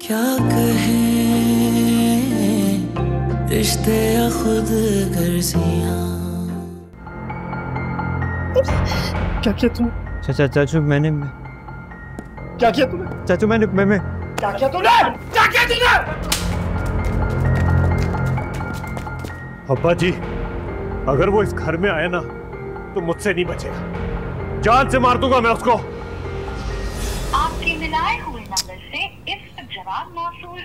क्या कहें रिश्ते या खुद गर्जियां। क्या किया तूने? चाचू मैंने क्या किया तूने? चाचू मैंने मैं क्या किया तूने? क्या किया तूने? अब्बा जी, अगर वो इस घर में आया ना तो मुझसे नहीं बचेगा, जान से मार दूंगा मैं उसको। आपके मिलाए हुए नंबर से इस वक्त जवाब मौसूल।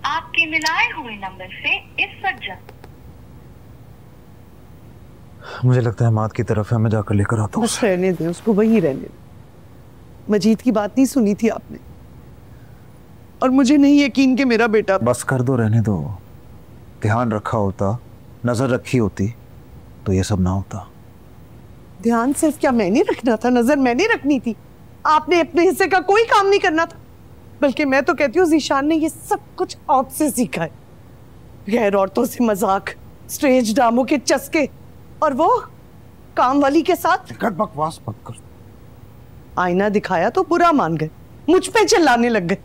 आपके मिलाए हुए नंबर से इस वक्त मुझे लगता है मात की तरफ है, मैं जाकर लेकर आता हूँ। बस रहने दें उसको, वहीं रहने दें। मजीद की बात नहीं सुनी थी आपने, और मुझे नहीं यकीन कि मेरा बेटा। बस कर दो, रहने दो। ध्यान रखा होता, नजर रखी होती तो ये सब ना होता। ध्यान सिर्फ क्या मैंने रखना था, नजर मैंने रखनी थी। आपने अपने हिस्से का कोई काम नहीं करना था। बल्कि मैं तो कहती हूँ ज़ीशान ने ये सब कुछ आपसे सीखा है। गैर औरतों से मजाक, स्टेज ड्रामों के चस्के, और वो काम वाली के साथ। बकवास मत कर। आईना दिखाया तो बुरा मान गए, मुझ पे चिल्लाने लग गए।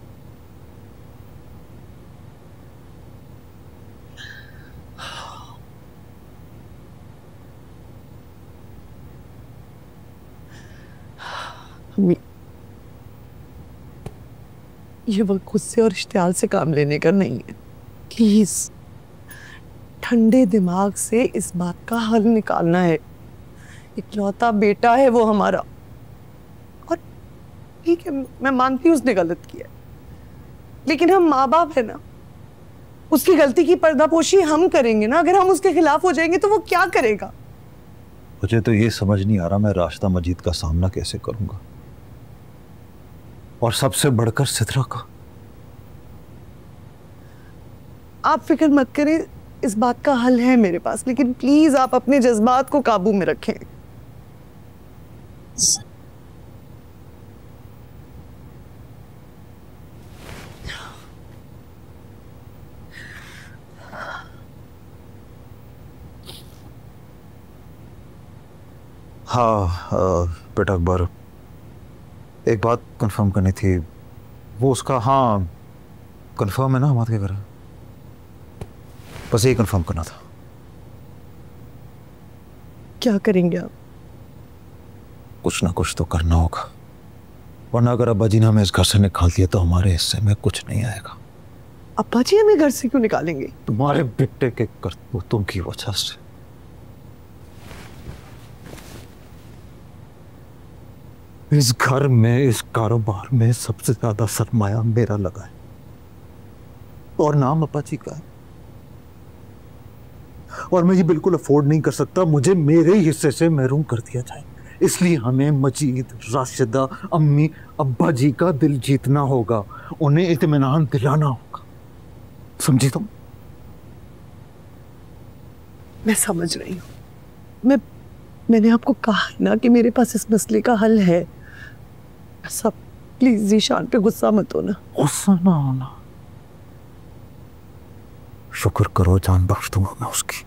ये वक्त गुस्से और इश्तियाल से काम लेने का नहीं है। प्लीज ठंडे दिमाग से इस बात का हल निकालना है। इकलौता बेटा है वो हमारा, और ठीक है मैं मानती हूँ उसने गलत किया, लेकिन हम माँ बाप है ना, उसकी गलती की पर्दापोशी हम करेंगे ना। अगर हम उसके खिलाफ हो जाएंगे तो वो क्या करेगा? मुझे तो ये समझ नहीं आ रहा मैं राशिदा मजीद का सामना कैसे करूंगा, और सबसे बढ़कर सिद्रा का। आप फिक्र मत करें, इस बात का हल है मेरे पास, लेकिन प्लीज आप अपने जज्बात को काबू में रखें। हाँ बेटा अकबर, एक बात कंफर्म करनी थी। वो उसका हाँ कंफर्म है ना हमारे घर? बस यही कंफर्म करना था। क्या करेंगे आप? कुछ ना कुछ तो करना होगा, वरना अगर अब्बा जी ने हमें इस घर से निकाल दिया तो हमारे हिस्से में कुछ नहीं आएगा। अब्बा जी हमें घर से क्यों निकालेंगे? तुम्हारे बेटे के करतूतों की वजह से। इस घर में, इस कारोबार में सबसे ज्यादा सरमाया मेरा लगा है, और नाम अब्बा जी का है, और मैं ये बिल्कुल अफोर्ड नहीं कर सकता मुझे मेरे ही हिस्से से महरूम कर दिया जाए। इसलिए हमें मजीद, राशिदा, अम्मी, अब्बा जी का दिल जीतना होगा, उन्हें इत्मीनान दिलाना होगा। समझी तुम? मैं समझ रही हूँ। मैंने आपको कहा है ना कि मेरे पास इस मसले का हल है। सब प्लीज ज़ीशान पे गुस्सा मत होना। गुस्सा ना होना? शुक्र करो जान बख्श दूंगा मैं उसकी।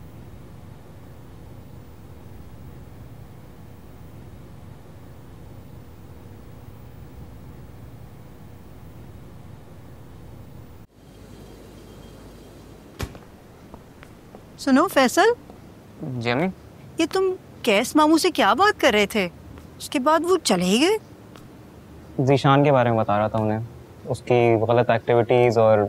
सुनो फैसल। जी अम्मी। ये तुम कैस मामू से क्या बात कर रहे थे? उसके बाद वो चले ही गए। ज़ीशान के बारे में बता रहा था उन्हें, उसकी गलत एक्टिविटीज़ और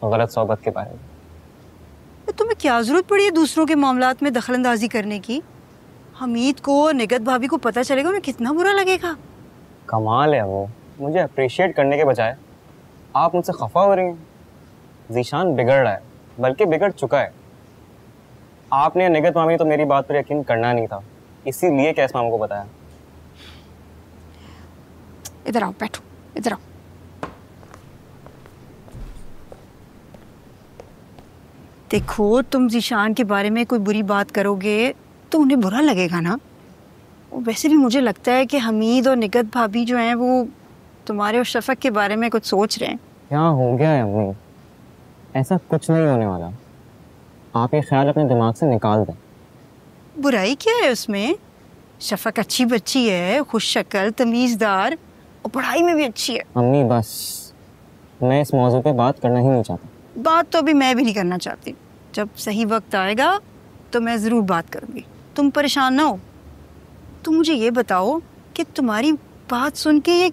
गलत सोबत के बारे में। तुम्हें क्या जरूरत पड़ी है दूसरों के मामलात में दखलंदाजी करने की? हमीद को, निगत भाभी को पता चलेगा, उन्हें कितना बुरा लगेगा। कमाल है वो, मुझे अप्रिशिएट करने के बजाय आप मुझसे खफा हो रही हैं। ज़ीशान बिगड़ रहा है, बल्कि बिगड़ चुका है। आपने निगत मामी तो मेरी बात पर यकीन करना नहीं था, इसीलिए कैस मामू को बताया। इधर आओ, बैठो, इधर आओ। देखो, तुम ज़ीशान के बारे में कोई बुरी बात करोगे तो उन्हें बुरा लगेगा ना। वैसे भी मुझे लगता है कि हमीद और निगत भाभी जो हैं वो तुम्हारे और शफक के बारे में कुछ सोच रहे हैं। क्या हो गया है अम्मी? ऐसा कुछ नहीं होने वाला, आप ये ख्याल अपने दिमाग से निकाल दें। बुराई क्या है उसमें? शफक अच्छी बच्ची है, खुश शक्ल, तमीज़दार और पढ़ाई में भी अच्छी है। अम्मी बस, मैं इस मौजू पे बात करना ही नहीं चाहता। बात तो अभी मैं भी नहीं करना चाहती। जब सही वक्त आएगा तो मैं ज़रूर बात करूँगी। तुम परेशान ना हो। तुम मुझे ये बताओ कि तुम्हारी बात सुन के ये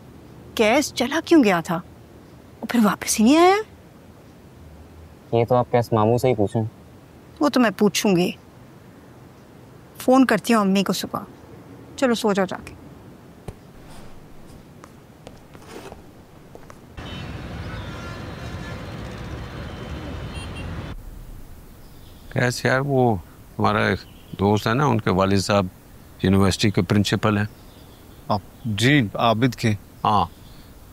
गैस चला क्यों गया था और फिर वापस ही नहीं आया? ये तो आप कैस मामू से ही पूछें। वो तो मैं पूछूंगी। फ़ोन करती हूँ अम्मी को सुबह। चलो सो जाओ जाके। कैसे यार, वो हमारा एक दोस्त है ना, उनके वालिद साहब यूनिवर्सिटी के प्रिंसिपल हैं। आप जी आबिद के? हाँ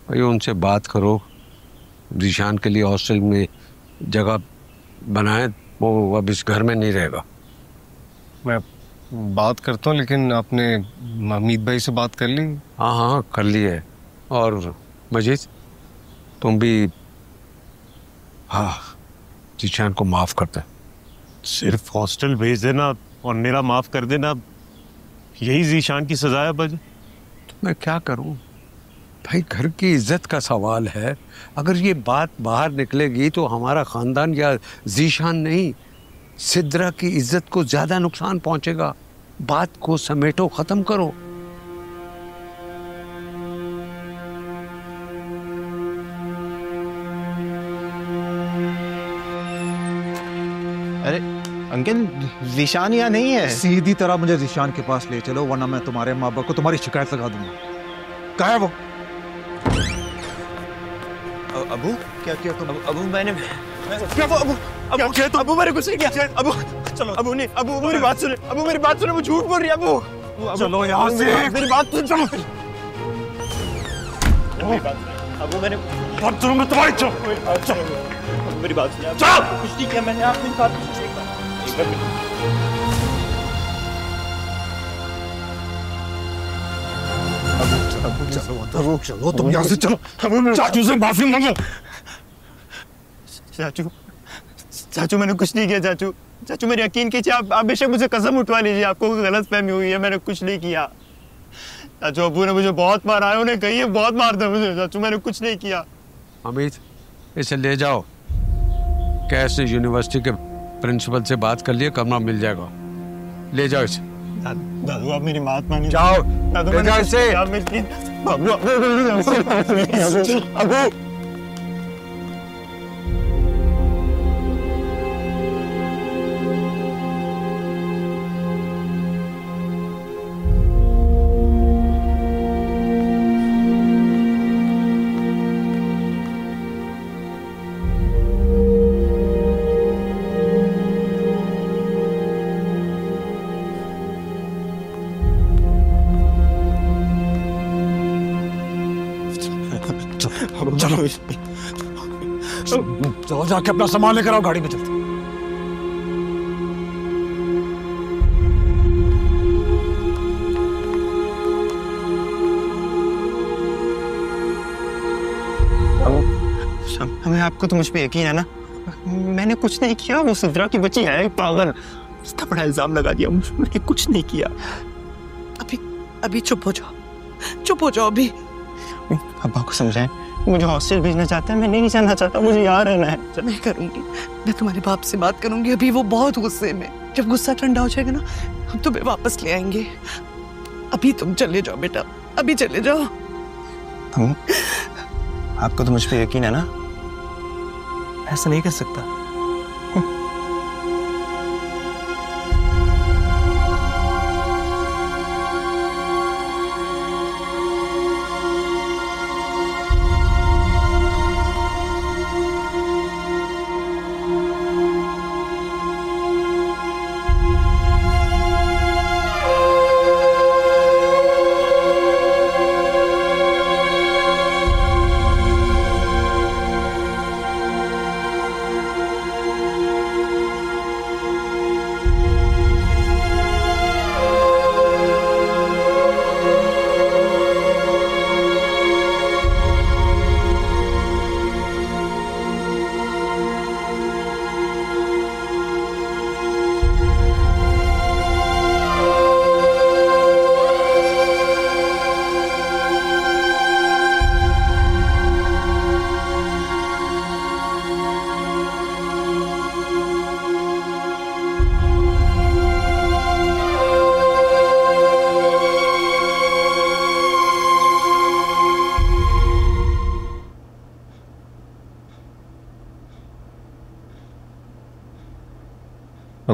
भाई, उनसे बात करो, जीशान के लिए हॉस्टल में जगह बनाए। वो अब इस घर में नहीं रहेगा। मैं बात करता हूँ, लेकिन आपने हमीद भाई से बात कर ली? हाँ हाँ कर ली है। और मजीद तुम भी हाँ जीशान को माफ़ कर दे। सिर्फ हॉस्टल भेज देना और मेरा माफ कर देना, यही जीशान की सजा है बज। तो मैं क्या करूं भाई, घर की इज्जत का सवाल है। अगर ये बात बाहर निकलेगी तो हमारा खानदान या जीशान नहीं, सिद्रा की इज्जत को ज्यादा नुकसान पहुंचेगा। बात को समेटो, खत्म करो। अरे अंकल, जीशान यहाँ नहीं है। सीधी तरह मुझे जीशान के पास ले चलो, वरना मैं तुम्हारे माँ बाप को तुम्हारी शिकायत लगा दूंगा। कहाँ है वो? अबू क्या किया तुम? अबू मैंने क्या वो? अबू क्या किया तुम? अबू मैंने कुछ नहीं किया। अबू चलो। अबू नहीं, अबू मेरी बात सुने। अबू मेरी बात सुने, वो झूठ बोल रही है। अबू चलो यहाँ से, मेरी बात सुन। चलो अबू मैंने बात सुनो, मैं तुम्हारी चलो मेरी बात सुनिए। चलो कुछ नहीं किया मैंने, आप मेरी बात सुनिए एक बार। अब चलो तुम यहाँ से चलो। चाचू से माफी मांगो। चाचू मैंने कुछ नहीं किया। चाचू मेरे यकीन कीजिए, आप बेशक मुझे कसम उठवा लीजिए, आपको गलत फहमी हुई है, मैंने कुछ नहीं किया। चाचू अबू ने मुझे बहुत मारा है, उन्हें कही है बहुत मारता मुझे। चाचू मैंने कुछ नहीं किया। अमित, इसे ले जाओ, कैसे यूनिवर्सिटी के प्रिंसिपल से बात कर लिए, कमरा मिल जाएगा। ले जाओ इसे। दादू आप मेरी बात मानिए। जाओ, दादू ले जाओ इसे। अबू चलो जाके अपना सामान लेकर आओ, गाड़ी में चलते। हमें आपको तो मुझ पे यकीन है ना? मैंने कुछ नहीं किया। वो सिद्रा की बच्ची है पागल, इतना बड़ा इल्जाम लगा दिया। मैंने कुछ नहीं किया। अभी चुप हो जाओ, चुप हो जाओ। अभी अब्बा को समझाएं, मुझे हॉस्टल भेजना चाहता है, मैं नहीं जाना चाहता, मुझे यहाँ रहना है। मैं करूंगी, मैं तुम्हारे बाप से बात करूंगी। अभी वो बहुत गुस्से में, जब गुस्सा ठंडा हो जाएगा ना, हम तुम्हें वापस ले आएंगे। अभी तुम चले जाओ बेटा, अभी चले जाओ। आपको तो मुझ पे यकीन है ना? ऐसा नहीं कर सकता।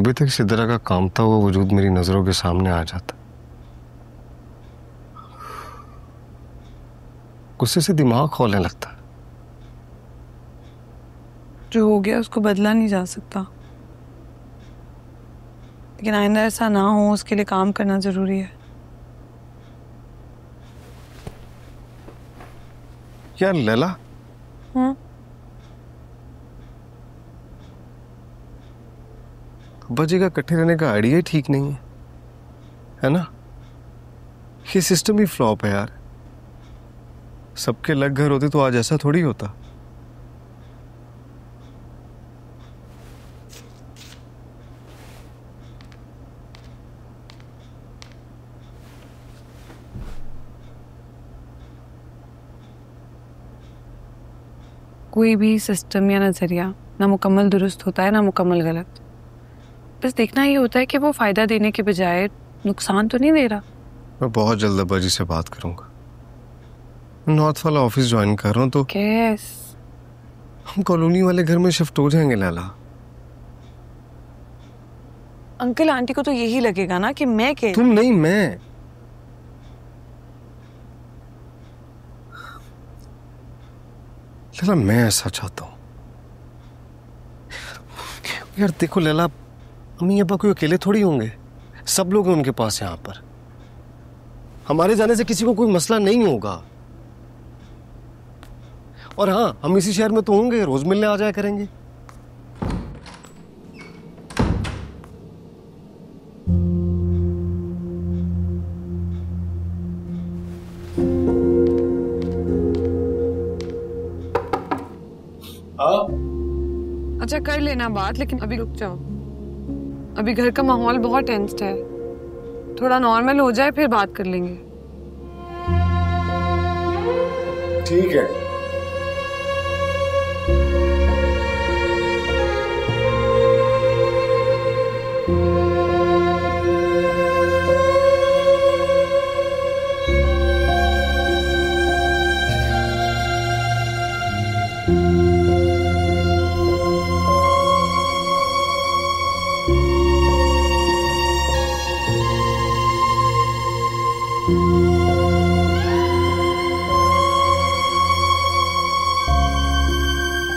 अभी तक सिद्रा का कामता हुआ वजूद मेरी नजरों के सामने आ जाता। गुस्से से दिमाग खोलने लगता। जो हो गया उसको बदला नहीं जा सकता, लेकिन आइंदा ऐसा ना हो उसके लिए काम करना जरूरी है। यार लैला, अब्बा जी का इकट्ठे रहने का आइडिया ही ठीक नहीं है ना? ये सिस्टम ही फ्लॉप है यार। सबके अलग घर होते तो आज ऐसा थोड़ी होता। कोई भी सिस्टम या नजरिया ना मुकम्मल दुरुस्त होता है ना मुकम्मल गलत। बस देखना ये होता है कि वो फायदा देने के बजाय नुकसान तो नहीं दे रहा। मैं बहुत जल्द अब्बा जी से बात करूंगा। नॉर्थ वाला ऑफिस ज्वाइन कर रहा हूँ तो कैस हम कॉलोनी वाले घर में शिफ्ट हो जाएंगे लैला। अंकल आंटी को तो यही लगेगा ना कि मैं के तुम नहीं, मैं। लैला मैं ऐसा चाहता हूँ। यार देखो लैला, अम्मी अब्बा कोई अकेले थोड़ी होंगे, सब लोग हैं उनके पास यहाँ पर। हमारे जाने से किसी को कोई मसला नहीं होगा। और हाँ, हम इसी शहर में तो होंगे, रोज मिलने आ जाया करेंगे। अच्छा कर लेना बात, लेकिन अभी रुक जाओ। अभी घर का माहौल बहुत टेंस्ड है, थोड़ा नॉर्मल हो जाए फिर बात कर लेंगे। ठीक है।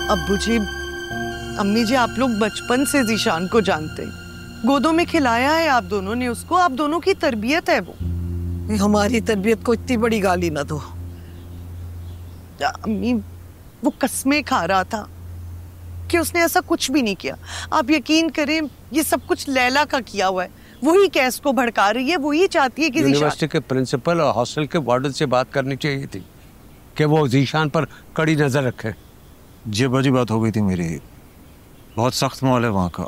अब्बू जी, अम्मी जी, आप लोग बचपन से जीशान को जानते हैं। गोदों में खिलाया है आप दोनों ने उसको, आप दोनों की तरबियत है वो। हमारी तरबियत को इतनी बड़ी गाली ना दो। अम्मी, वो कस्में खा रहा था कि उसने ऐसा कुछ भी नहीं किया। आप यकीन करें, ये सब कुछ लैला का किया हुआ है। वही कैस को भड़का रही है, वही चाहती है कि यूनिवर्सिटी के प्रिंसिपल और हॉस्टल के वार्डन से बात करनी चाहिए थी कि वो जीशान पर कड़ी नजर रखे। जी अब्बा जी, बात हो गई थी मेरी। बहुत सख्त माहौल है वहाँ का।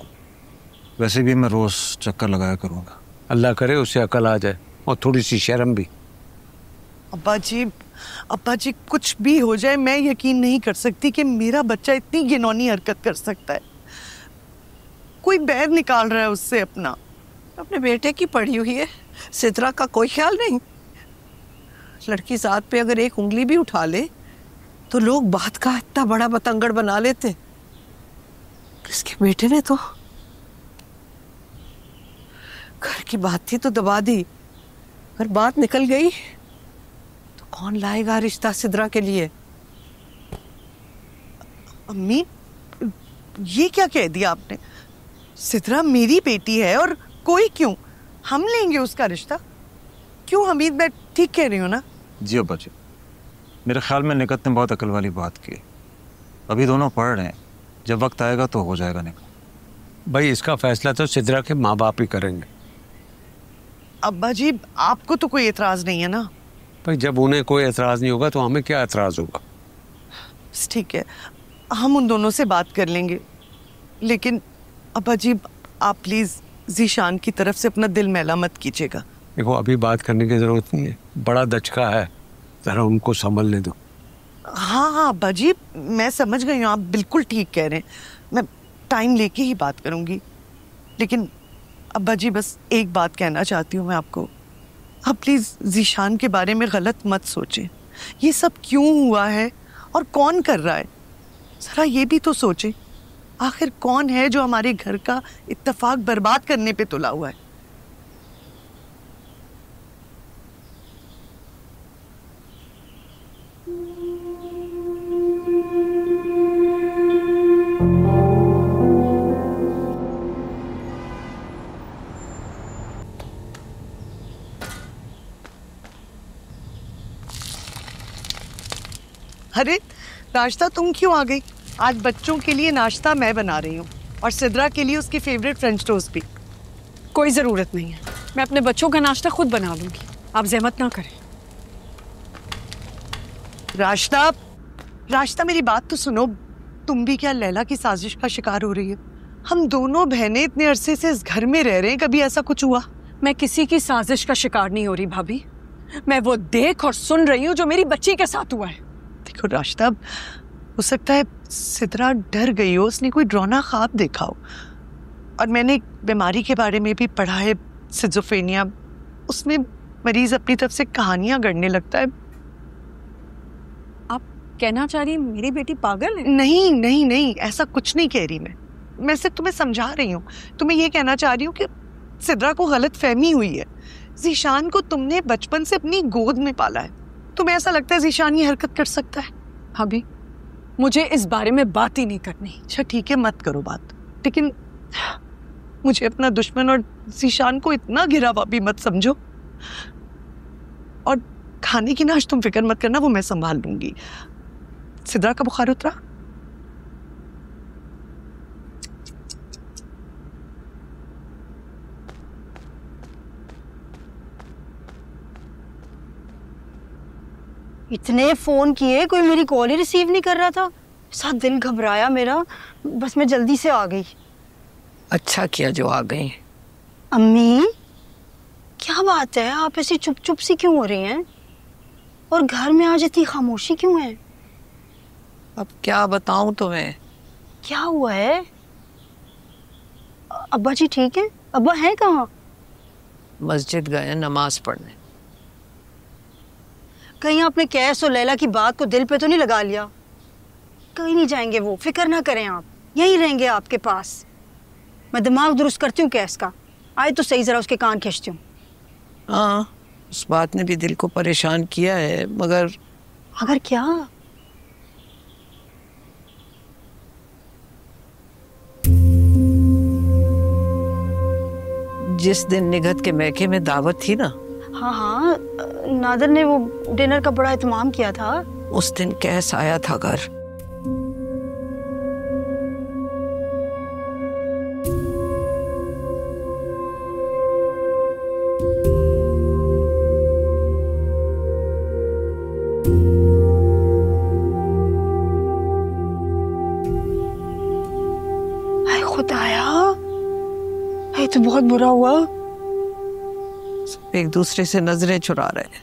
वैसे भी मैं रोज चक्कर लगाया करूँगा। अल्लाह करे उससे अकल आ जाए और थोड़ी सी शर्म भी। अब्बा जी कुछ भी हो जाए, मैं यकीन नहीं कर सकती कि मेरा बच्चा इतनी घिनौनी हरकत कर सकता है। कोई बैर निकाल रहा है उससे अपना। अपने बेटे की पड़ी हुई है, सिद्रा का कोई ख्याल नहीं। लड़की जात पे अगर एक उंगली भी उठा ले तो लोग बात का इतना बड़ा बतंगड़ बना लेते। इसके बेटे ने तो घर की बात थी तो दबा दी, अगर बात निकल गई तो कौन लाएगा रिश्ता सिद्रा के लिए? अम्मी, ये क्या कह दिया आपने? सिद्रा मेरी बेटी है और कोई क्यों, हम लेंगे उसका रिश्ता। क्यों हमीद, मैं ठीक कह रही हूँ ना? जी अब्बा जी, मेरे ख्याल में निकत ने बहुत अकल वाली बात की। अभी दोनों पढ़ रहे हैं, जब वक्त आएगा तो हो जाएगा निकल। भाई इसका फैसला तो सिद्रा के माँ बाप ही करेंगे। अब्बा जी, आपको तो कोई एतराज नहीं है ना? भाई जब उन्हें कोई एतराज नहीं होगा तो हमें क्या एतराज होगा? ठीक है, हम उन दोनों से बात कर लेंगे। लेकिन अब्बा जी, आप प्लीज जीशान की तरफ से अपना दिल मैला मत कीजिएगा। देखो अभी बात करने की जरूरत नहीं है, बड़ा दचका है, जरा उनको संभलने दो। हाँ अब्बा जी, मैं समझ गई हूँ, आप बिल्कुल ठीक कह रहे हैं। मैं टाइम लेके ही बात करूँगी। लेकिन अब्बा जी, बस एक बात कहना चाहती हूँ मैं आपको। आप प्लीज़ जीशान के बारे में गलत मत सोचें। ये सब क्यों हुआ है और कौन कर रहा है, ज़रा ये भी तो सोचें। आखिर कौन है जो हमारे घर का इत्तेफाक बर्बाद करने पे तुला हुआ है? अरे राशिदा, तुम क्यों आ गई? आज बच्चों के लिए नाश्ता मैं बना रही हूँ और सिद्रा के लिए उसकी फेवरेट फ्रेंच टोस्ट भी। कोई ज़रूरत नहीं है, मैं अपने बच्चों का नाश्ता खुद बना लूँगी, आप ज़हमत ना करें। राशिदा, राशिदा मेरी बात तो सुनो। तुम भी क्या लैला की साजिश का शिकार हो रही हो? हम दोनों बहनें इतने अरसे से इस घर में रह रहे हैं, कभी ऐसा कुछ हुआ? मैं किसी की साजिश का शिकार नहीं हो रही भाभी, मैं वो देख और सुन रही हूँ जो मेरी बच्ची के साथ हुआ है। देखो राशिदा, हो सकता है सिद्रा डर गई हो, उसने कोई डरावना ख्वाब देखा हो। और मैंने एक बीमारी के बारे में भी पढ़ा है, सिजोफ्रेनिया। उसमें मरीज अपनी तरफ से कहानियां गढ़ने लगता है। आप कहना चाह रही मेरी बेटी पागल है? नहीं नहीं नहीं, ऐसा कुछ नहीं कह रही मैं सिर्फ तुम्हें समझा रही हूँ। तुम्हें ये कहना चाह रही हूँ कि सिद्रा को गलत फहमी हुई है। ज़ीशान को तुमने बचपन से अपनी गोद में पाला है, तुम्हें ऐसा लगता है ज़ीशान ये हरकत कर सकता है? भाभी, मुझे इस बारे में बात ही नहीं करनी। अच्छा ठीक है, मत करो बात, लेकिन मुझे अपना दुश्मन और ज़ीशान को इतना गिरा हुआ भी मत समझो। और खाने की नाश तुम फिक्र मत करना, वो मैं संभाल लूंगी। सिद्रा का बुखार उतरा? इतने फोन किए, कोई मेरी कॉल ही रिसीव नहीं कर रहा था। साथ दिल घबराया मेरा, बस मैं जल्दी से आ गई। अच्छा किया जो आ गई। अम्मी, क्या बात है, आप ऐसी चुप चुप सी क्यों हो रही हैं? और घर में आज इतनी खामोशी क्यों है? अब क्या बताऊं तुम्हें? क्या हुआ है? अब्बा जी ठीक है? अब्बा हैं कहाँ? मस्जिद गए नमाज पढ़ने। कहीं आपने कैस और लैला की बात को दिल पे तो नहीं लगा लिया? कहीं नहीं जाएंगे वो, फिक्र ना करें आप, यहीं रहेंगे आपके पास। मैं दिमाग दुरुस्त करती हूँ कैस का, आए तो सही जरा उसके कान खींचती हूँ। हाँ, उस बात ने भी दिल को परेशान किया है, मगर क्या? जिस दिन निगत के मैके में दावत थी ना, हाँ, नादर ने वो डिनर का बड़ा एहतमाम किया था। उस दिन कैस आया था घर। हाय खुदाया, ये तो बहुत बुरा हुआ। एक दूसरे से नजरें चुरा रहे हैं।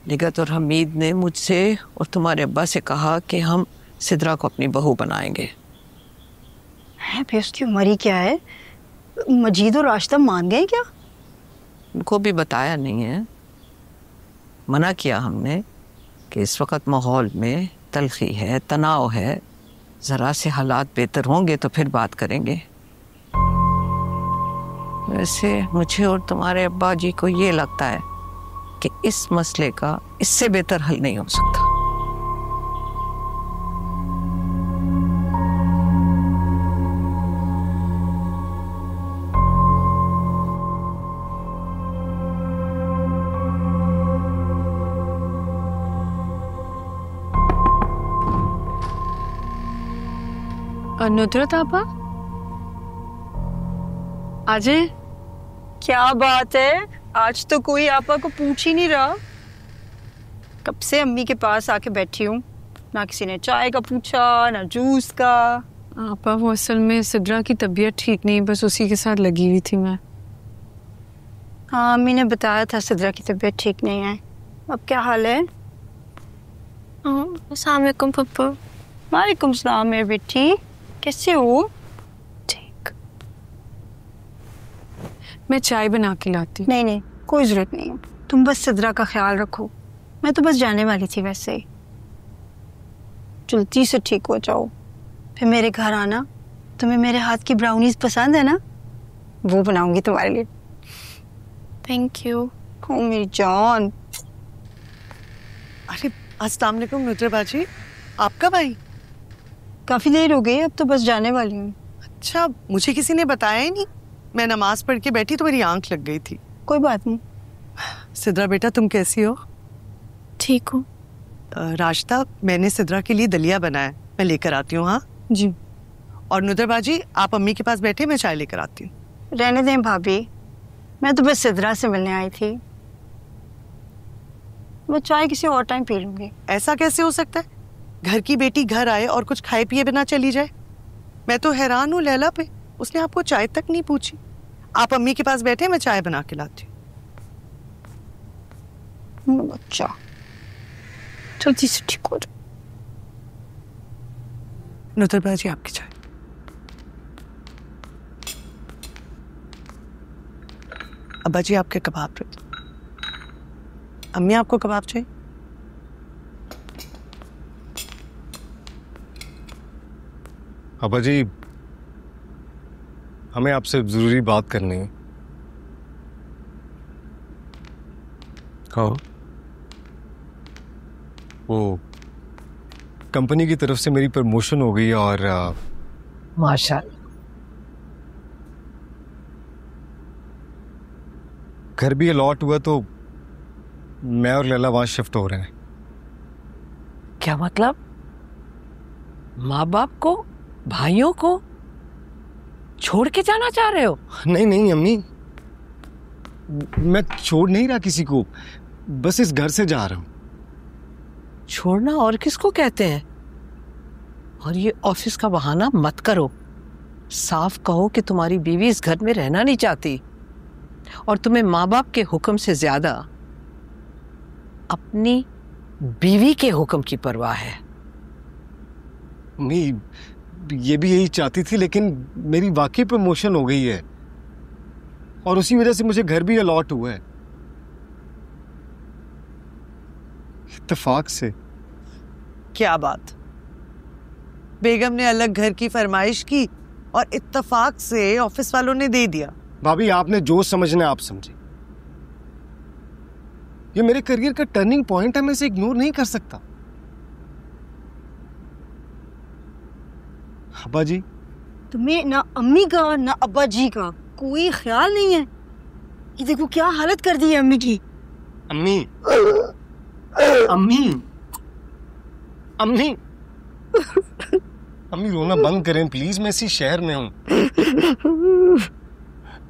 निगत और हमीद ने मुझसे और तुम्हारे अब्बा से कहा कि हम सिद्रा को अपनी बहू बनाएंगे। है फिर उसकी उम्र ही क्या है? मजीद और राशिदा मान गए क्या? उनको भी बताया नहीं है। मना किया हमने कि इस वक्त माहौल में तलखी है, तनाव है, ज़रा से हालात बेहतर होंगे तो फिर बात करेंगे। वैसे मुझे और तुम्हारे अब्बा जी को ये लगता है कि इस मसले का इससे बेहतर हल नहीं हो सकता। नुसरत आपा, अजय, क्या बात है, आज तो कोई आपा को पूछ ही नहीं रहा। कब से अम्मी के पास आके बैठी हूँ, ना किसी ने चाय का पूछा ना जूस का। आपा वो असल में सिद्रा की तबीयत ठीक नहीं, बस उसी के साथ लगी हुई थी मैं। हाँ, अम्मी ने बताया था सिद्रा की तबीयत ठीक नहीं है। अब क्या हाल है? अस्सलाम वालेकुम पप्पा। वालेकुम सलाम मेरी बेटी, कैसे हो? ठीक, मैं चाय बना के लाती। नहीं नहीं, कोई ज़रूरत नहीं है, तुम बस सिद्रा का ख्याल रखो। मैं तो बस जाने वाली थी वैसे ही। जल्दी से ठीक हो जाओ, फिर मेरे घर आना। तुम्हें मेरे हाथ की ब्राउनीज पसंद है ना, वो बनाऊंगी तुम्हारे लिए। Thank you. ओ मेरी जान। अरे अस्सलाम वालेकुम नुसरत बाजी, आप कब आई? काफी देर हो गई, अब तो बस जाने वाली हूँ। अच्छा, मुझे किसी ने बताया ही नहीं। मैं नमाज पढ़ के बैठी तो मेरी आंख लग गई थी। कोई बात नहीं। सिद्रा बेटा, तुम कैसी हो? ठीक हूँ। राश्ता, मैंने सिद्रा के लिए दलिया बनाया, मैं लेकर आती हूँ। हाँ जी। और नुदर बाजी, आप अम्मी के पास बैठे, मैं चाय लेकर आती हूँ। रहने दें भाभी, मैं तो बस सिद्रा से मिलने आई थी। मैं चाय किसी और टाइम पी लूंगी। ऐसा कैसे हो सकता है? घर की बेटी घर आए और कुछ खाए पिए बिना चली जाए? मैं तो हैरान हूँ लैला पे, उसने आपको चाय तक नहीं पूछी। आप अम्मी के पास बैठे, मैं चाय बना के लाती हूँ। बच्चा जल्दी से ठीक हो जाओ। नुदर बाजी, आपकी चाय। अब्बा जी, आपके कबाब रख। अम्मी, आपको कबाब चाहिए? अब्बा जी, हमें आपसे जरूरी बात करनी है। कहो। वो कंपनी की तरफ से मेरी प्रमोशन हो गई और माशाल्लाह। घर भी अलॉट हुआ, तो मैं और लैला वहां शिफ्ट हो रहे हैं। क्या मतलब? माँ बाप को, भाइयों को छोड़ के जाना चाह रहे हो? नहीं नहीं अम्मी, मैं छोड़ नहीं रहा किसी को, बस इस घर से जा रहा हूं। छोड़ना और किसको कहते हैं? और ये ऑफिस का बहाना मत करो। साफ कहो कि तुम्हारी बीवी इस घर में रहना नहीं चाहती और तुम्हें माँ बाप के हुक्म से ज्यादा अपनी बीवी के हुक्म की परवाह है। अम्मी, ये भी यही चाहती थी, लेकिन मेरी वाकई प्रमोशन हो गई है और उसी वजह से मुझे घर भी अलॉट हुआ है, इत्तेफाक से। क्या बात, बेगम ने अलग घर की फरमाइश की और इत्तेफाक से ऑफिस वालों ने दे दिया। भाभी, आपने जो समझना है आप समझे। ये मेरे करियर का टर्निंग पॉइंट है, मैं इसे इग्नोर नहीं कर सकता। अब्बा जी, तुम्हें ना अम्मी का ना अब्बा जी का कोई ख्याल नहीं है। ये देखो क्या हालत कर दी है अम्मी की। अम्मी अम्मी अम्मी अम्मी, रोना बंद करें प्लीज, मैं इसी शहर में हूं।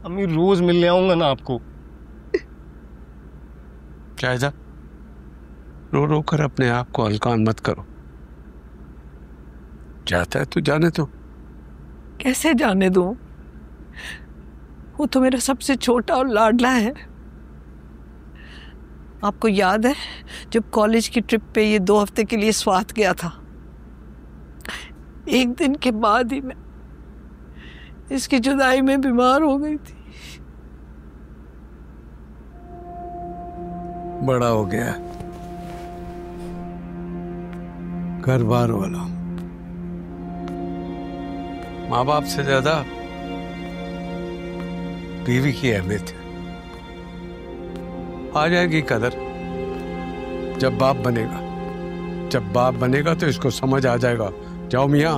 अम्मी, रोज मिलने आऊंगा ना आपको। शाहिदा, रो रो कर अपने आप को हल्कान मत करो। जाता है तो जाने दो। कैसे जाने दूं? वो तो मेरा सबसे छोटा और लाडला है। आपको याद है जब कॉलेज की ट्रिप पे ये 2 हफ्ते के लिए स्वात गया था, एक दिन के बाद ही मैं इसकी जुदाई में बीमार हो गई थी। बड़ा हो गया, घर बार वाला, माँ बाप से ज्यादा बीवी की अहमियत है। आ जाएगी कदर जब बाप बनेगा। जब बाप बनेगा तो इसको समझ आ जाएगा। जाओ मियाँ,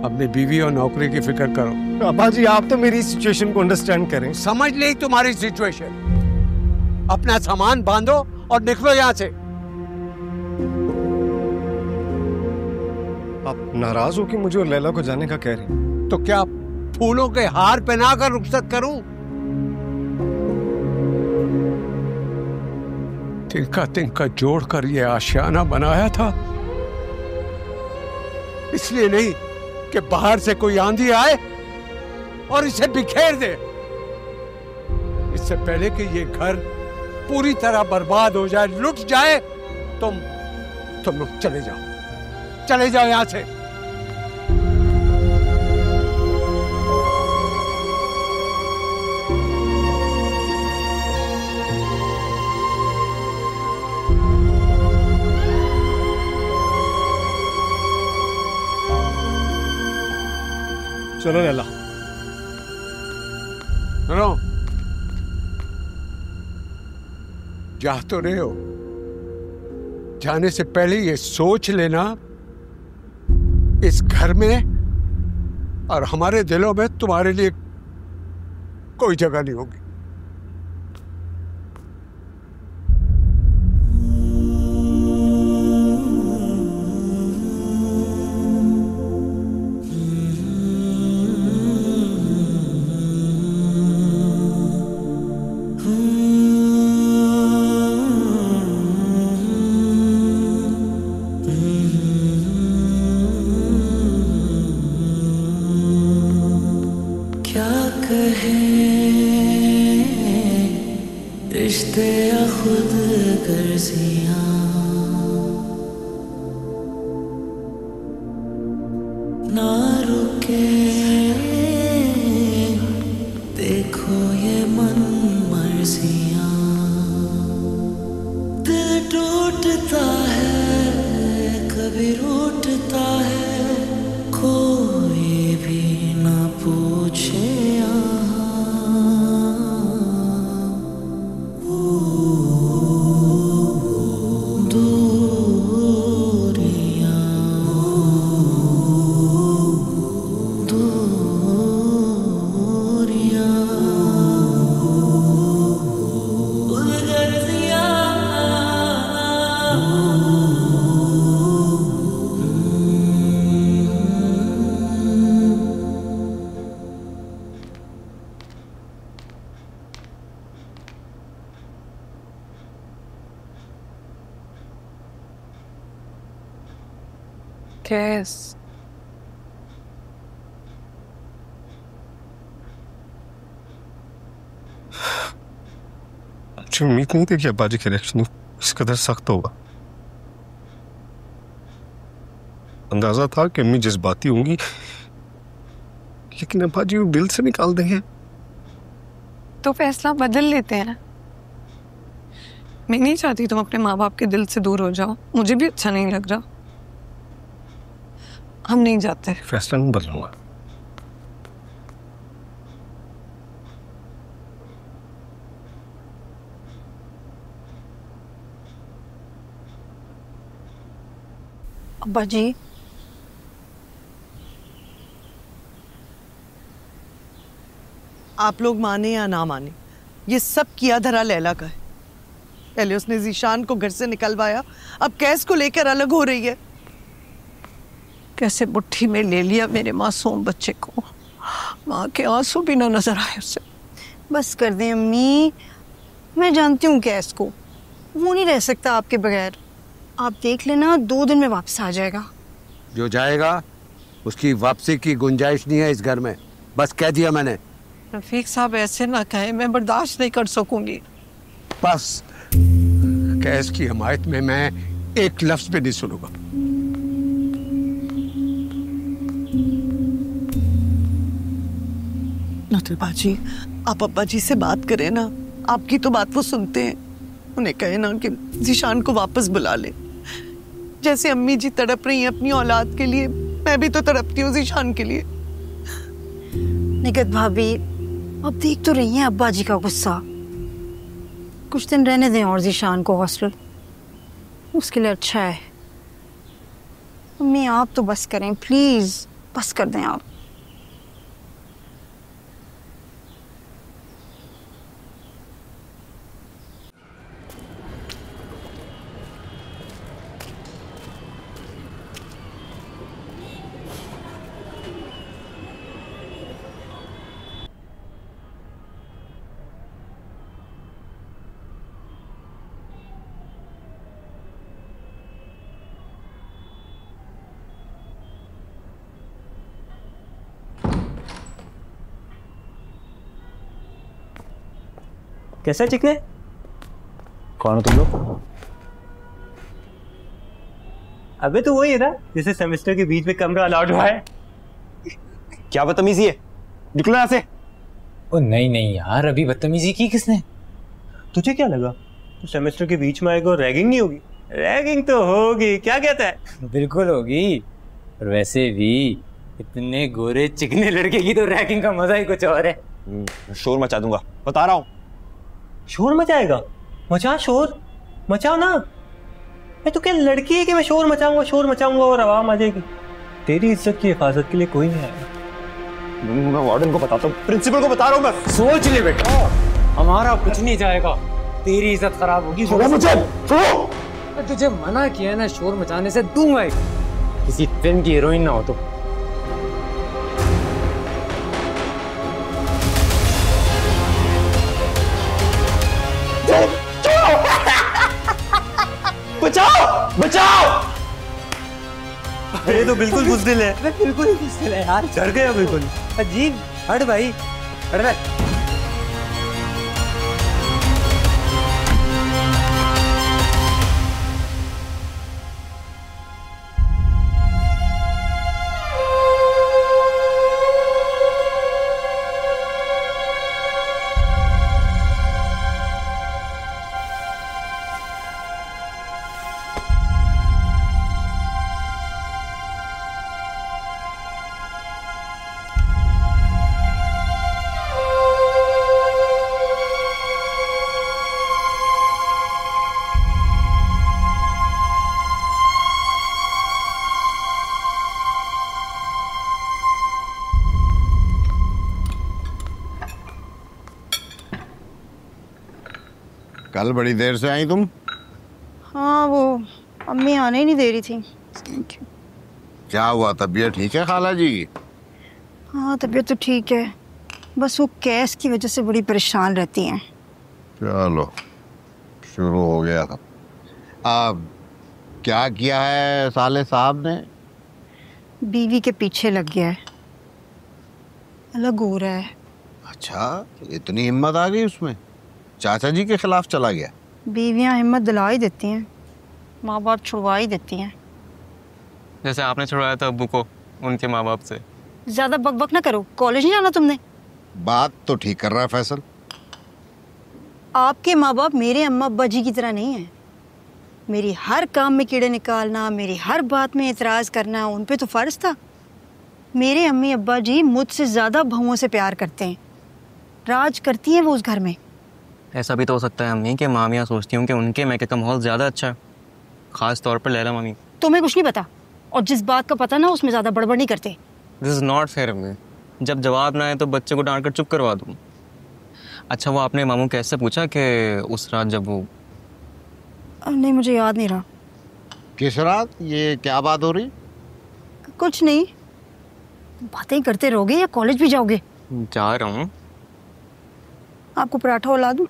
अपनी बीवी और नौकरी की फिक्र करो। अब्बा जी, आप तो मेरी सिचुएशन को अंडरस्टैंड करें। समझ ले तुम्हारी सिचुएशन। अपना सामान बांधो और निकलो यहाँ से। आप नाराज हो कि मुझे और लैला को जाने का कह रहे हैं? तो क्या फूलों के हार पहनाकर रुखसत करूं? तिनका तिनका जोड़कर ये आशियाना बनाया था, इसलिए नहीं कि बाहर से कोई आंधी आए और इसे बिखेर दे। इससे पहले कि ये घर पूरी तरह बर्बाद हो जाए, लुट जाए, तुम लोग चले जाओ यहां से। चलो लैला। सुनो, जा तो रहे हो, जाने से पहले ये सोच लेना इस घर में और हमारे दिलों में तुम्हारे लिए कोई जगह नहीं होगी। रिश्ते या खुद गर्जियां ना रुके, देखो ये मन मर्जियां। दिल टूटता है, कभी रूठता है, कोई भी ना पूछे कैस। मुझे उम्मीद नहीं थी कि अब्बाजी का रिएक्शन इस कदर सख्त होगा। अंदाजा था कि अम्मी जज्बाती होंगी, लेकिन अब्बाजी वो दिल से निकाल देंगे। तो फैसला बदल लेते हैं। मैं नहीं चाहती तुम अपने माँ बाप के दिल से दूर हो जाओ, मुझे भी अच्छा नहीं लग रहा। हम नहीं जाते। फैसला नहीं बदलूंगा। अब्बा जी, आप लोग माने या ना माने, ये सब किया धरा लैला का है। पहले उसने जीशान को घर से निकलवाया, अब कैस को लेकर अलग हो रही है। कैसे मुट्ठी में ले लिया मेरे मासूम बच्चे को, माँ के आंसू भी ना नजर आए उसे। बस कर दें अम्मी, मैं जानती हूँ कैस को, वो नहीं रह सकता आपके बगैर। आप देख लेना, 2 दिन में वापस आ जाएगा। जो जाएगा उसकी वापसी की गुंजाइश नहीं है इस घर में, बस कह दिया मैंने। रफीक साहब ऐसे ना कहें, मैं बर्दाश्त नहीं कर सकूंगी। बस कैस की हमायत में मैं एक लफ्ज भी नहीं सुनूंगा। नौतल बाजी, आप अब्बा जी से बात करें ना, आपकी तो बात वो सुनते हैं। उन्हें कहे ना कि जीशान को वापस बुला ले। जैसे अम्मी जी तड़प रही हैं अपनी औलाद के लिए, मैं भी तो तड़पती हूँ जीशान के लिए। निगत भाभी, अब देख तो रही हैं अब्बा जी का गुस्सा। कुछ दिन रहने दें और जीशान को हॉस्टल, उसके लिए अच्छा है। अम्मी आप तो बस करें प्लीज, बस कर दें आप। कैसा चिकने? कौन हो तुम लोग? अबे तो वही है ना जिसे सेमेस्टर के बीच में कमरा अलाउड हुआ है। क्या बदतमीजी है, निकलो यहाँ से। ओ नहीं नहीं यार, अभी बदतमीजी की किसने? तुझे क्या लगा तो सेमेस्टर के बीच में आएगा और रैगिंग नहीं होगी? रैगिंग तो होगी, क्या कहता है? बिल्कुल होगी। और वैसे भी इतने गोरे चिकने लड़के की तो रैगिंग का मजा ही कुछ और है। शोर मचा दूंगा, बता रहा हूँ। शोर मचाएगा? मचा शोर, मचाओ ना। मैं तो क्या लड़की है कि मैं शोर मचाऊंगा और आवाम आ जाएगी? तेरी इज्जत की हिफाजत के लिए कोई नहीं आएगा। मैं वार्डन को बताता हूँ, प्रिंसिपल को बता रहा हूँ मैं। सोच ले बेटा, हमारा कुछ नहीं जाएगा, तेरी इज्जत खराब होगी। तुझे मना किया है ना शोर मचाने से, दूंगा किसी फिल्म की हीरोइन ना हो तो। बचाओ बचाओ। ये तो बिल्कुल बुज़दिल है। बिल्कुल ही बुज़दिल है यार, डर गया बिल्कुल। अजीब। हट भाई, हट रहा। कल बड़ी देर से आई तुम? हाँ, वो अम्मी आने ही नहीं दे रही थी। क्या हुआ, तबीयत ठीक है खाला जी की? हाँ, तबीयत तो ठीक है, बस वो केस की वजह से बड़ी परेशान रहती हैं। चलो शुरू हो गया था। अब क्या किया है साले साहब ने? बीवी के पीछे लग गया है, अलग हो रहा है। अच्छा, इतनी हिम्मत आ गई उसमें? चाचा जी के खिलाफ चला गया? बीवियां हिम्मत दिला ही देती हैं, माँ बाप छुड़वा ही देती हैं। जैसे आपने छुड़वाया था अब्बू को उनके माँ बाप से। ज्यादा बकबक ना करो, कॉलेज नहीं जाना तुमने? बात तो ठीक कर रहा है फैसल। आपके माँ बाप मेरे अम्मा अब्बा जी की तरह नहीं है। मेरी हर काम में कीड़े निकालना, मेरी हर बात में एतराज़ करना उन पे तो फ़र्ज था। मेरे अम्मी अब्बा जी मुझसे ज़्यादा बहुओं से प्यार करते हैं, राज करती हैं वो उस घर में। ऐसा भी तो हो सकता है अम्मी कि मामियाँ सोचती हूँ कि उनके मैके का माहौल ज़्यादा अच्छा है, ख़ास तौर पर लैला मामी। तुम्हें कुछ नहीं पता, और जिस बात का पता ना उसमें ज़्यादा बड़बड़ नहीं करते। दिस इज़ नॉट फेयर अम्मी, जब जवाब ना आए तो बच्चे को डांट कर चुप करवा दूँ। अच्छा, वो आपने मामू कैसे पूछा कि उस रात जब वो? नहीं, मुझे याद नहीं रहा। किस रात? ये क्या बात हो रही? कुछ नहीं, बातें करते रहोगे या कॉलेज भी जाओगे? जा रहा हूँ। आपको पराठा उला दूँ?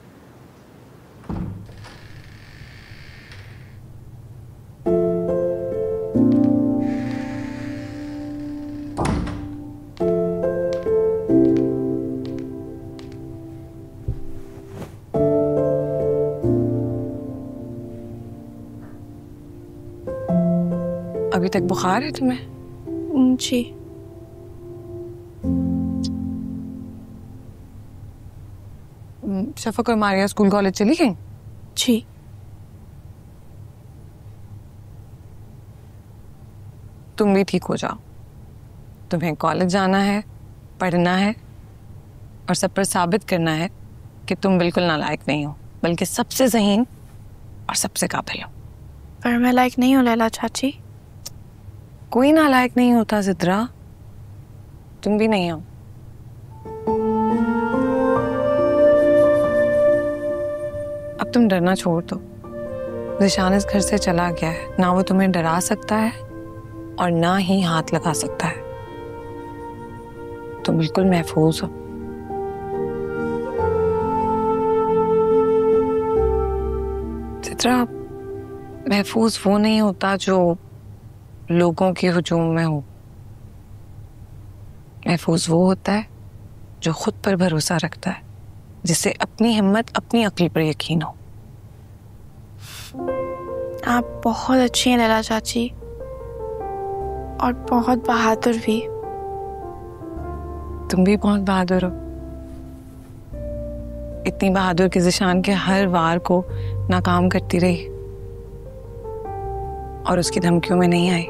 अभी तक बुखार है तुम्हें? जी। शफक और मारिया स्कूल कॉलेज चली गई? जी। तुम भी ठीक हो जाओ। तुम्हें कॉलेज जाना है, पढ़ना है और सब पर साबित करना है कि तुम बिल्कुल नालायक नहीं हो, बल्कि सबसे ज़हीन और सबसे काबिल हो। पर मैं लायक नहीं हूँ लैला चाची। कोई नालायक नहीं होता सिद्रा, तुम भी नहीं हो। अब तुम डरना छोड़ दो। ज़ीशान इस घर से चला गया है, ना वो तुम्हें डरा सकता है और ना ही हाथ लगा सकता है। तुम बिल्कुल महफूज हो। सिद्रा, महफूज वो नहीं होता जो लोगों के हुजूम में हो। महफूज वो होता है जो खुद पर भरोसा रखता है, जिसे अपनी हिम्मत, अपनी अक्ल पर यकीन हो। आप बहुत अच्छी हैं लैला चाची, और बहुत बहादुर भी। तुम भी बहुत बहादुर हो। इतनी बहादुर कि ज़ीशान के हर वार को नाकाम करती रही और उसकी धमकियों में नहीं आई।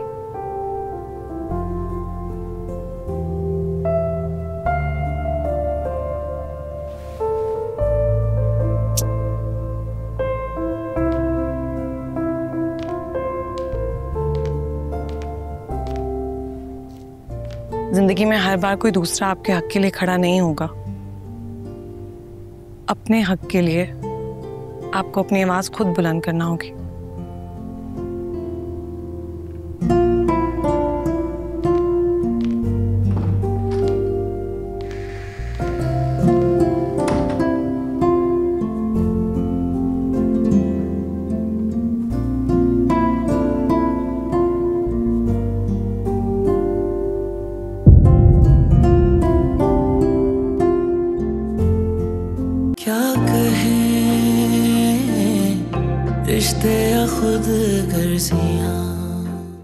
जिंदगी में हर बार कोई दूसरा आपके हक के लिए खड़ा नहीं होगा। अपने हक के लिए आपको अपनी आवाज खुद बुलंद करना होगी। क्या कहें रिश्ते या खुद गर्जियां